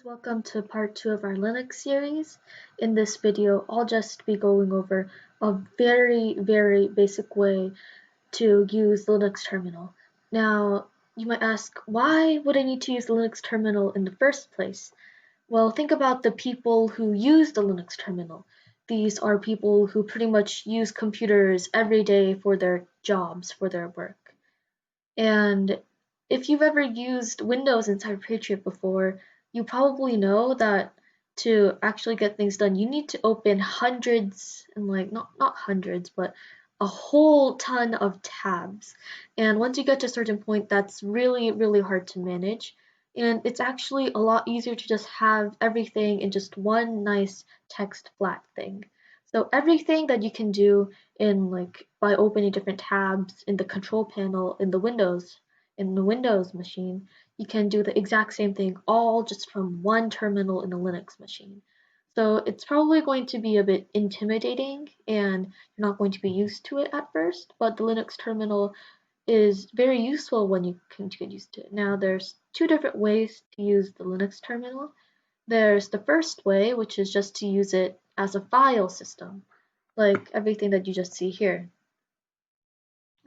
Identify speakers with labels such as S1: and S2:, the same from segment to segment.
S1: Welcome to part 2 of our Linux series. In this video, I'll just be going over a very basic way to use Linux terminal. Now, you might ask, why would I need to use the Linux terminal in the first place? Well, think about the people who use the Linux terminal. These are people who pretty much use computers every day for their jobs, for their work. And if you've ever used Windows inside Patriot before, you probably know that to actually get things done, you need to open hundreds and not hundreds, but a whole ton of tabs. And once you get to a certain point, that's really hard to manage. And it's actually a lot easier to just have everything in just one nice text flat thing. So everything that you can do by opening different tabs in the control panel in the Windows machine, you can do the exact same thing all just from one terminal in a Linux machine. So it's probably going to be a bit intimidating and you're not going to be used to it at first, but the Linux terminal is very useful when you can get used to it. Now there's two different ways to use the Linux terminal. There's the first way, which is just to use it as a file system, like everything that you just see here.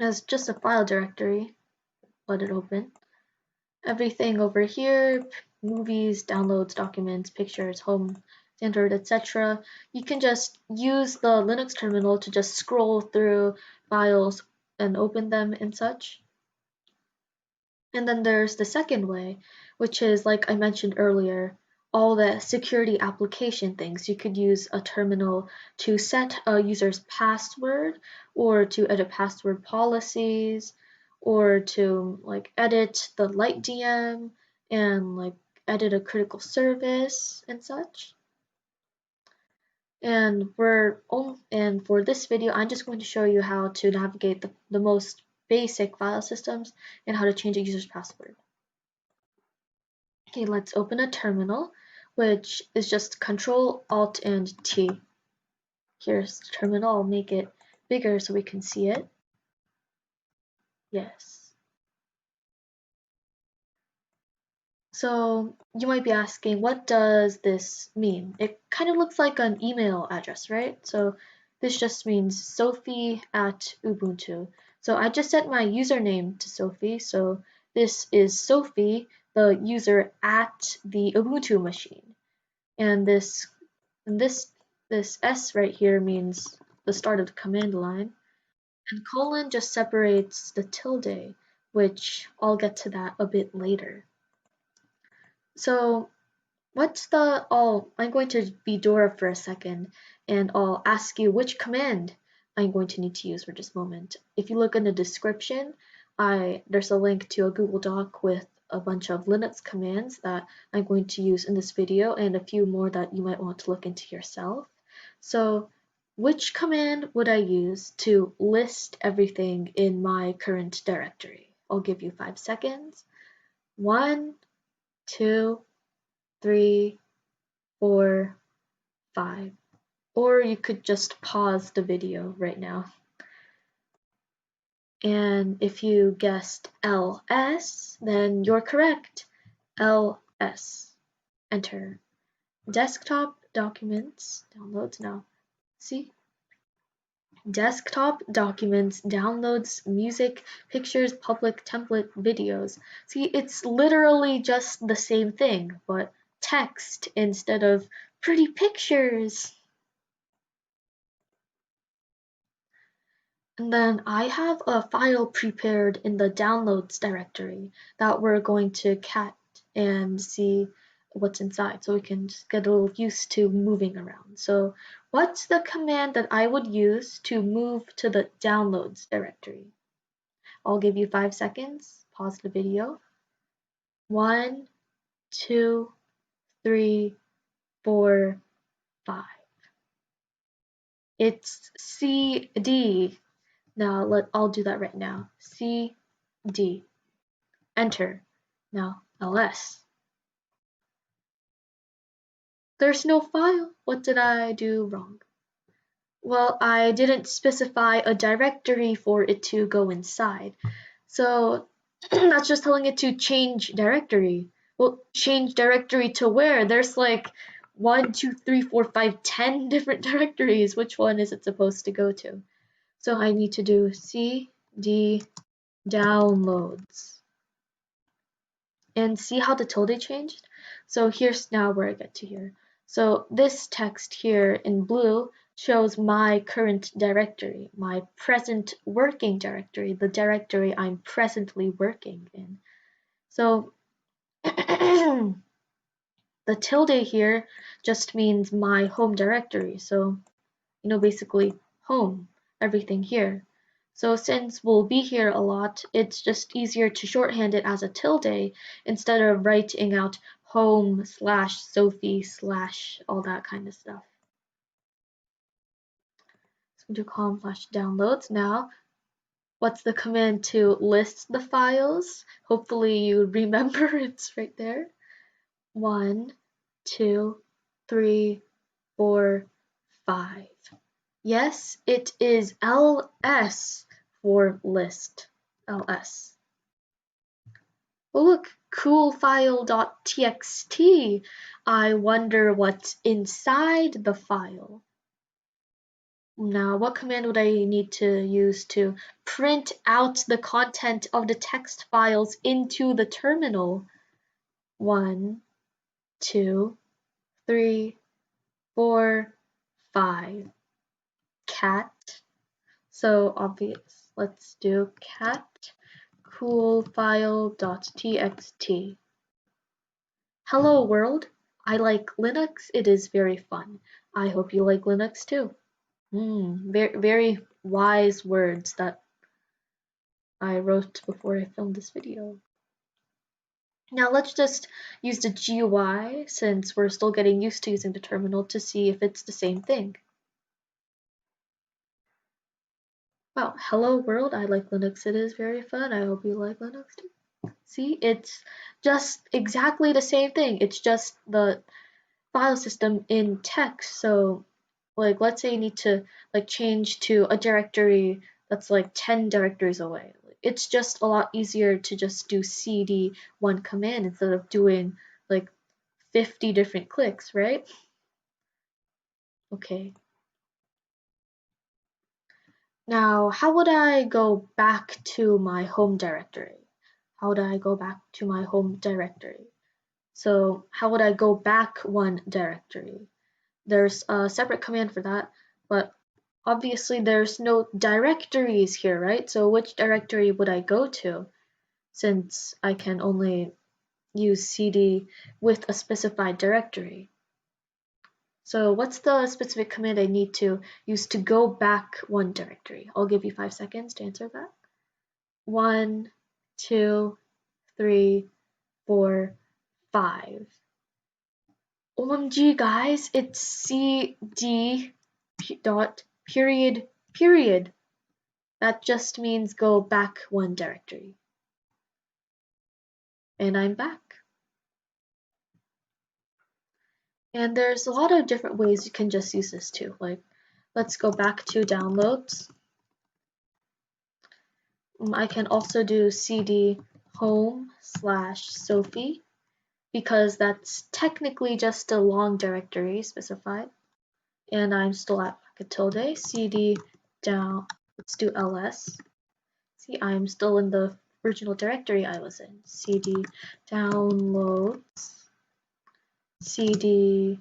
S1: As just a file directory, let it open. Everything over here, movies, downloads, documents, pictures, home, standard, etc. You can just use the Linux terminal to just scroll through files and open them and such. And then there's the second way, which is like I mentioned earlier, all the security application things. You could use a terminal to set a user's password or to edit password policies or to edit the light DM and edit a critical service and such. And for this video, I'm just going to show you how to navigate the most basic file systems and how to change a user's password. Okay, let's open a terminal, which is just Control Alt and T. Here's the terminal. I'll make it bigger so we can see it. Yes. So you might be asking, what does this mean? It kind of looks like an email address, right? So this just means Sophie@Ubuntu. So I just set my username to Sophie. So this is Sophie, the user at the Ubuntu machine. And this S right here means the start of the command line. And colon just separates the tilde, which I'll get to that a bit later. So I'm going to be Dora for a second, and I'll ask you which command I'm going to need to use for this moment. If you look in the description, there's a link to a Google Doc with a bunch of Linux commands that I'm going to use in this video and a few more that you might want to look into yourself. So which command would I use to list everything in my current directory? I'll give you 5 seconds. 1, 2, 3, 4, 5. Or you could just pause the video right now. And if you guessed LS, then you're correct. LS. Enter. Desktop documents, downloads now. See? Desktop documents, downloads, music, pictures, public template, videos. See, it's literally just the same thing, but text instead of pretty pictures. And then I have a file prepared in the downloads directory that we're going to cat and see what's inside so we can just get a little used to moving around. So what's the command that I would use to move to the downloads directory? I'll give you 5 seconds. Pause the video. 1, 2, 3, 4, 5. It's CD. Now I'll do that right now. CD. Enter. Now ls. There's no file. What did I do wrong? Well, I didn't specify a directory for it to go inside. So that's just telling it to change directory. Well, change directory to where? There's like 1, 2, 3, 4, 5, 10 different directories. Which one is it supposed to go to? So I need to do cd downloads. And see how the tilde changed? So here's now where I get to here. So this text here in blue shows my current directory, my present working directory, the directory I'm presently working in. So the tilde here just means my home directory. So, basically home, everything here. So since we'll be here a lot, it's just easier to shorthand it as a tilde instead of writing out home / Sophie / all that kind of stuff. So we do column / downloads. Now, what's the command to list the files? Hopefully you remember it's right there. 1, 2, 3, 4, 5. Yes, it is ls for list. ls. Oh look, coolfile.txt. I wonder what's inside the file. Now, what command would I need to use to print out the content of the text files into the terminal? 1, 2, 3, 4, 5. Cat. So obvious. Let's do cat coolfile.txt. Hello world. I like Linux. It is very fun. I hope you like Linux too. Very, very wise words that I wrote before I filmed this video. Now let's just use the GUI, since we're still getting used to using the terminal, to see if it's the same thing. Wow, hello world, I like Linux, it is very fun, I hope you like Linux too. See, it's just exactly the same thing, it's just the file system in text. So like let's say you need to change to a directory that's like 10 directories away. It's just a lot easier to just do cd one command instead of doing like 50 different clicks, right? Okay. Now, how would I go back to my home directory? How would I go back to my home directory? So how would I go back one directory? There's a separate command for that, but obviously there's no directories here, right? So which directory would I go to, since I can only use cd with a specified directory? So what's the specific command I need to use to go back one directory? I'll give you 5 seconds to answer that. 1, 2, 3, 4, 5. OMG guys, it's cd dot period period. That just means go back one directory. And I'm back. And there's a lot of different ways you can just use this too. Like, let's go back to downloads. I can also do cd home / Sophie, because that's technically just a long directory specified. And I'm still at a tilde, cd down, let's do ls. See, I'm still in the original directory I was in. Cd downloads, cd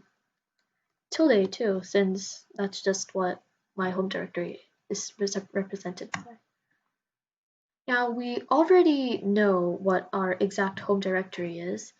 S1: tilde too, since that's just what my home directory is represented by. Now, we already know what our exact home directory is,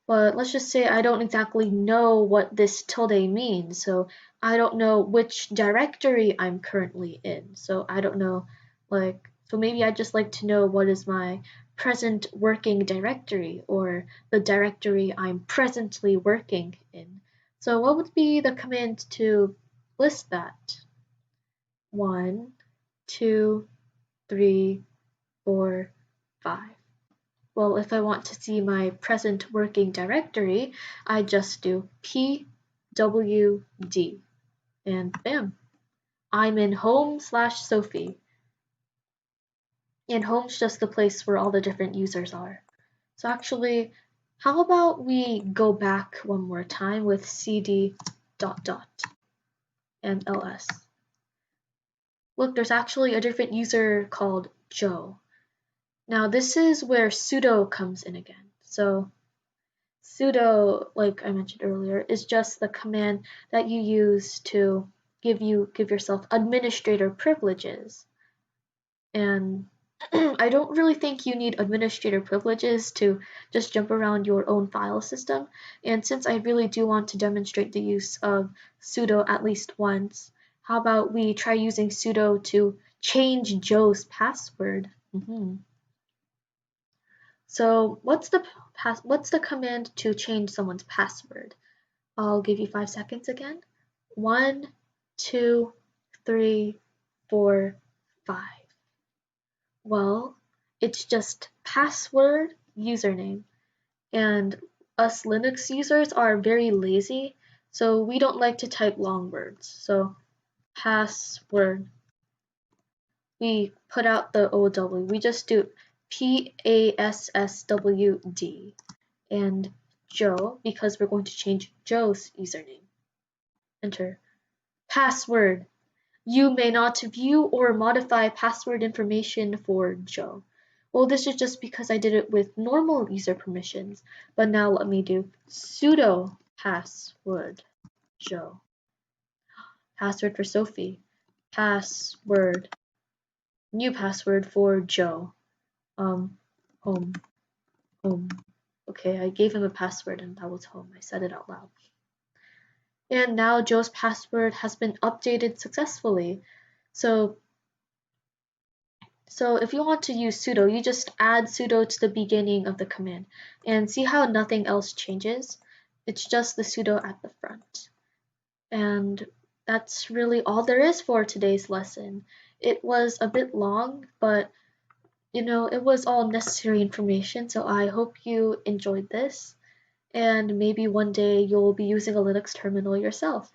S1: but let's just say I don't exactly know what this tilde means, so I don't know which directory I'm currently in. So I don't know, so maybe I'd just like to know what is my present working directory, or the directory I'm presently working in. So what would be the command to list that? 1, 2, 3, 4, 5. Well, if I want to see my present working directory, I just do pwd, and bam, I'm in home / Sophie. And home's just the place where all the different users are. So actually, How about we go back one more time with cd ... and ls. Look, there's actually a different user called Joe. Now this is where sudo comes in again. So sudo, like I mentioned earlier, is just the command that you use to give yourself administrator privileges. And I don't really think you need administrator privileges to just jump around your own file system. And since I really do want to demonstrate the use of sudo at least once, how about we try using sudo to change Joe's password? So what's the command to change someone's password? I'll give you 5 seconds again. 1, 2, 3, 4, 5. Well, it's just password username. And us Linux users are very lazy, so we don't like to type long words. So password, we put out the OW. We just do PASSWD. And Joe, because we're going to change Joe's username. Enter. Password. You may not view or modify password information for Joe. Well, this is just because I did it with normal user permissions, but now let me do sudo password Joe. Password for Sophie. Password. New password for Joe. Home. Home. Okay, I gave him a password and that was home. I said it out loud. And now Joe's password has been updated successfully. So if you want to use sudo, you just add sudo to the beginning of the command. And see how nothing else changes? It's just the sudo at the front. And that's really all there is for today's lesson. It was a bit long, but it was all necessary information, so I hope you enjoyed this. And maybe one day you'll be using a Linux terminal yourself.